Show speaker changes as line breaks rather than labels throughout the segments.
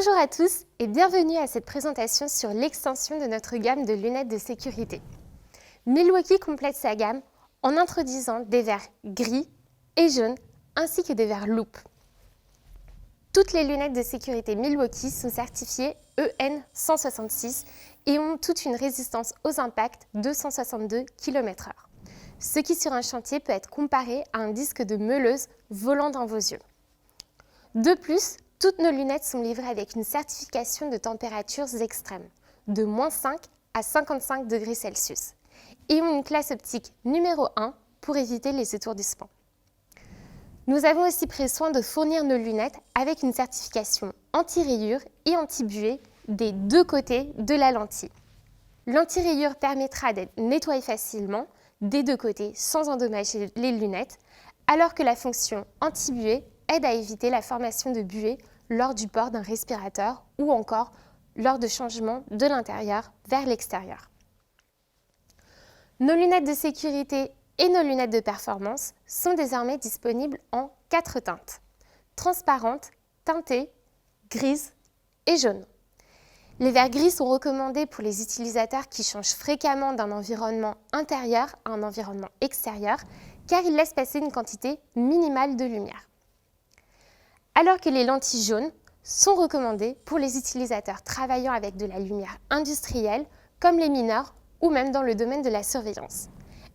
Bonjour à tous et bienvenue à cette présentation sur l'extension de notre gamme de lunettes de sécurité. Milwaukee complète sa gamme en introduisant des verres gris et jaunes ainsi que des verres loupe. Toutes les lunettes de sécurité Milwaukee sont certifiées EN 166 et ont toute une résistance aux impacts de 162 km/h, ce qui sur un chantier peut être comparé à un disque de meuleuse volant dans vos yeux. De plus, toutes nos lunettes sont livrées avec une certification de températures extrêmes, de -5 à 55 degrés Celsius, et ont une classe optique numéro 1 pour éviter les étourdissements. Nous avons aussi pris soin de fournir nos lunettes avec une certification anti-rayures et anti-buée des deux côtés de la lentille. L'anti-rayure permettra d'être nettoyée facilement des deux côtés sans endommager les lunettes, alors que la fonction anti-buée aide à éviter la formation de buée lors du port d'un respirateur ou encore lors de changements de l'intérieur vers l'extérieur. Nos lunettes de sécurité et nos lunettes de performance sont désormais disponibles en 4 teintes: transparentes, teintées, grises et jaunes. Les verres gris sont recommandés pour les utilisateurs qui changent fréquemment d'un environnement intérieur à un environnement extérieur, car ils laissent passer une quantité minimale de lumière. Alors que les lentilles jaunes sont recommandées pour les utilisateurs travaillant avec de la lumière industrielle, comme les mineurs ou même dans le domaine de la surveillance.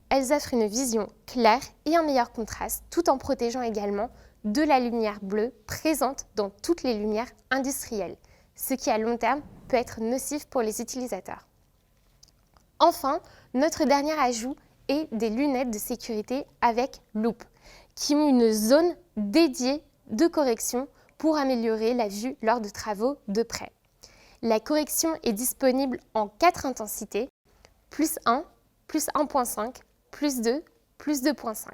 Elles offrent une vision claire et un meilleur contraste, tout en protégeant également de la lumière bleue présente dans toutes les lumières industrielles, ce qui à long terme peut être nocif pour les utilisateurs. Enfin, notre dernier ajout est des lunettes de sécurité avec loupe, qui ont une zone dédiée de correction pour améliorer la vue lors de travaux de près. La correction est disponible en 4 intensités, +1, +1.5, +2, +2.5.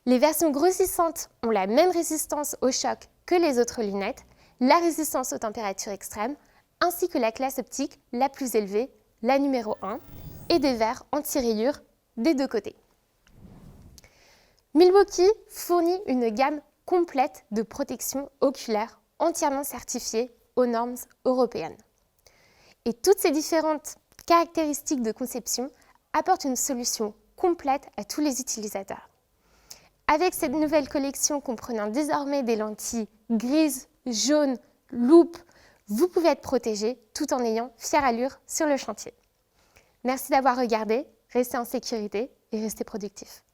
Les versions grossissantes ont la même résistance au choc que les autres lunettes, la résistance aux températures extrêmes, ainsi que la classe optique la plus élevée, la numéro 1, et des verres anti-rayures des deux côtés. Milwaukee fournit une gamme complète de protection oculaire entièrement certifiée aux normes européennes. Et toutes ces différentes caractéristiques de conception apportent une solution complète à tous les utilisateurs. Avec cette nouvelle collection comprenant désormais des lentilles grises, jaunes, loupe, vous pouvez être protégé tout en ayant fière allure sur le chantier. Merci d'avoir regardé, restez en sécurité et restez productifs.